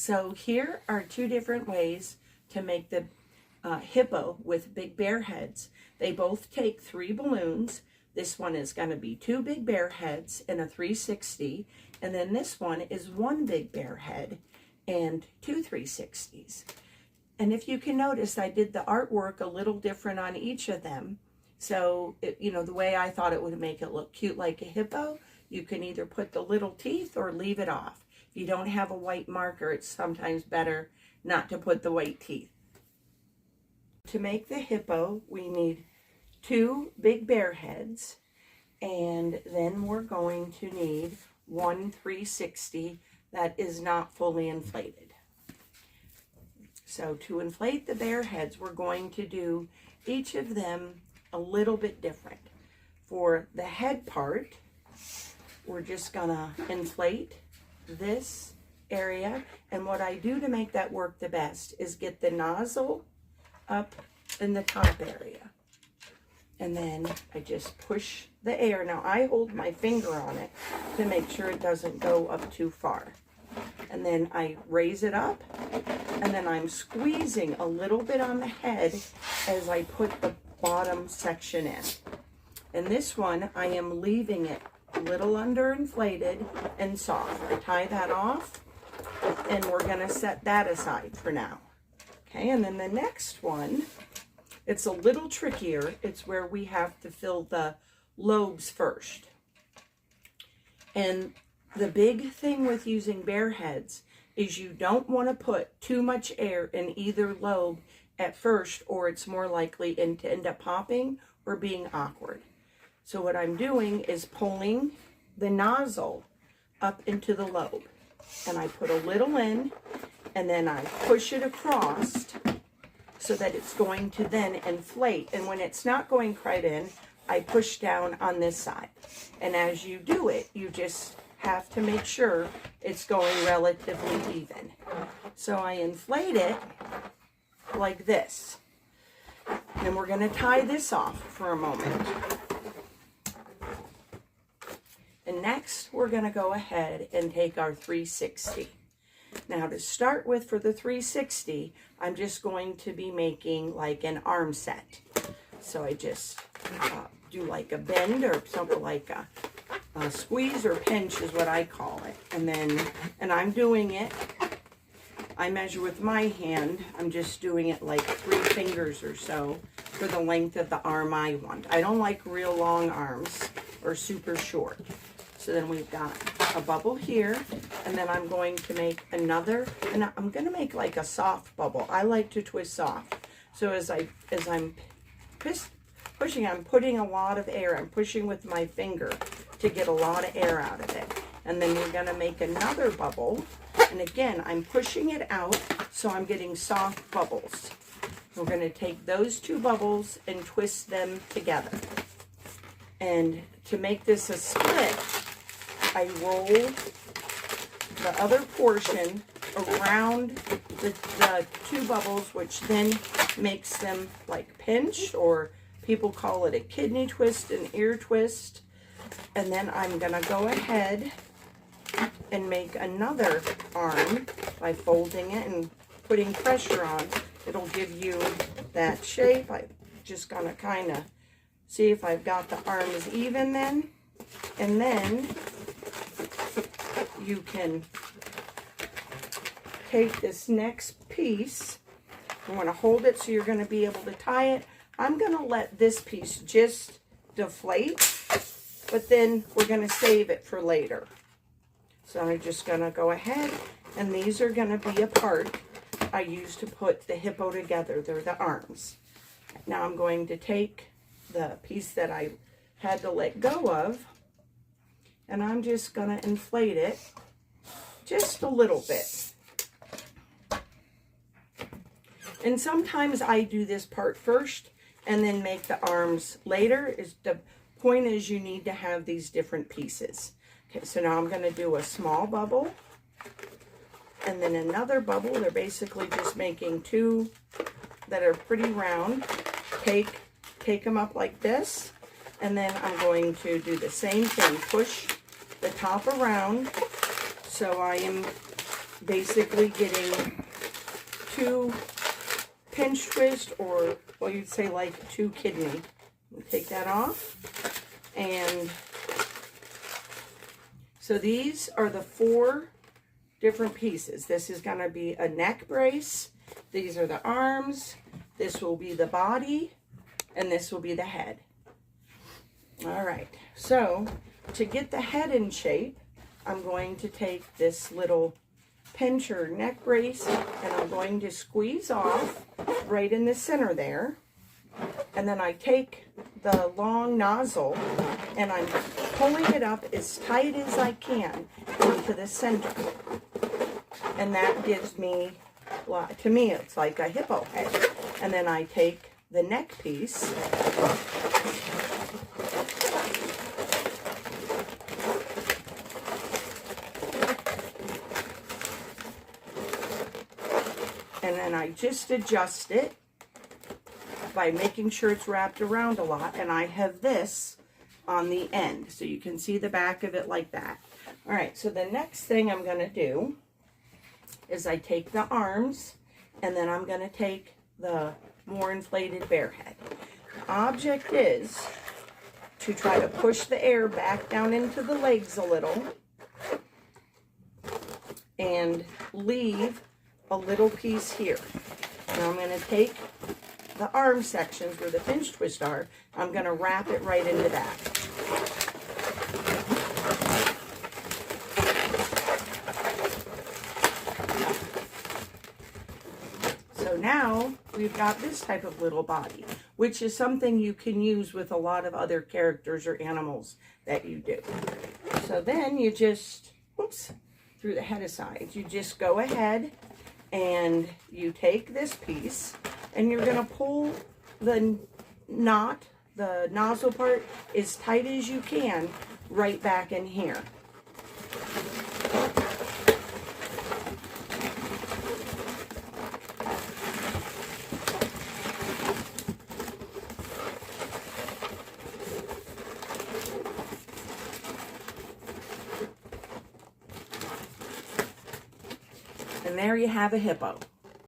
So here are two different ways to make the hippo with big bear heads. They both take 3 balloons. This one is going to be 2 big bear heads and a 360, and then this one is 1 big bear head and 2 360s. And if you can notice, I did the artwork a little different on each of them. So, the way I thought it would make it look cute like a hippo, you can either put the little teeth or leave it off. If you don't have a white marker, it's sometimes better not to put the white teeth. To make the hippo, we need 2 big bear heads, and then we're going to need 1 360 that is not fully inflated. So to inflate the bear heads, we're going to do each of them a little bit different. For the head part, we're just gonna inflate this area, and what I do to make that work the best is get the nozzle up in the top area, and then I just push the air. Now I hold my finger on it to make sure it doesn't go up too far, and then I raise it up, and then I'm squeezing a little bit on the head as I put the bottom section in. And this one, I am leaving it a little underinflated and soft. I tie that off, and we're gonna set that aside for now. Okay, and then the next one, it's a little trickier. It's where we have to fill the lobes first. And the big thing with using bear heads is you don't want to put too much air in either lobe at first, or it's more likely to end up popping or being awkward. So what I'm doing is pulling the nozzle up into the lobe, and I put a little in, and then I push it across so that it's going to then inflate. And when it's not going quite in, I push down on this side. And as you do it, you just have to make sure it's going relatively even. So I inflate it like this. And we're going to tie this off for a moment. And next, we're going to go ahead and take our 360. Now to start with, for the 360, I'm just going to be making like an arm set. So I just do like a bend, or something like a squeeze or pinch is what I call it. And I'm doing it, I measure with my hand. I'm just doing it like 3 fingers or so for the length of the arm I want. I don't like real long arms or super short. So then we've got a bubble here, and then I'm going to make another, and I'm going to make like a soft bubble. I like to twist soft. So as I'm pushing, I'm putting a lot of air. I'm pushing with my finger to get a lot of air out of it. And then we're going to make another bubble, and again, I'm pushing it out, so I'm getting soft bubbles. We're going to take those 2 bubbles and twist them together. And to make this a split, I roll the other portion around the 2 bubbles, which then makes them like pinch, or people call it a kidney twist, an ear twist. And then I'm going to go ahead and make another arm by folding it and putting pressure on. It'll give you that shape. I'm just going to kind of see if I've got the arms even then. And then you can take this next piece. You want to hold it so you're going to be able to tie it. I'm going to let this piece just deflate, but then we're going to save it for later. So I'm just going to go ahead, and these are going to be a part I use to put the hippo together. They're the arms. Now I'm going to take the piece that I had to let go of, and I'm just going to inflate it just a little bit. And sometimes I do this part first and then make the arms later. The point is you need to have these different pieces. Okay, so now I'm going to do a small bubble and then another bubble. They're basically just making 2 that are pretty round. Take them up like this, and then I'm going to do the same thing. Push the top around, so I am basically getting 2 pinch twist, or well, you'd say like 2 kidney. We'll take that off. And so these are the 4 different pieces. This is going to be a neck brace. These are the arms. This will be the body. And this will be the head. All right. So to get the head in shape, I'm going to take this little pincher neck brace and I'm going to squeeze off right in the center there. And then I take the long nozzle and I'm pulling it up as tight as I can into the center. And that gives me, well, to me, it's like a hippo head. And then I take the neck piece and then I just adjust it by making sure it's wrapped around a lot, and I have this on the end so you can see the back of it like that. All right, so the next thing I'm going to do is I take the arms and then I'm going to take the more inflated bear head. The object is to try to push the air back down into the legs a little and leave a little piece here. Now I'm going to take the arm sections where the pinch twists are, I'm going to wrap it right into that. So now we've got this type of little body, which is something you can use with a lot of other characters or animals that you do. So then you just, oops, threw the head aside. You just go ahead and you take this piece and you're going to pull the knot, the nozzle part, as tight as you can right back in here. And there you have a hippo.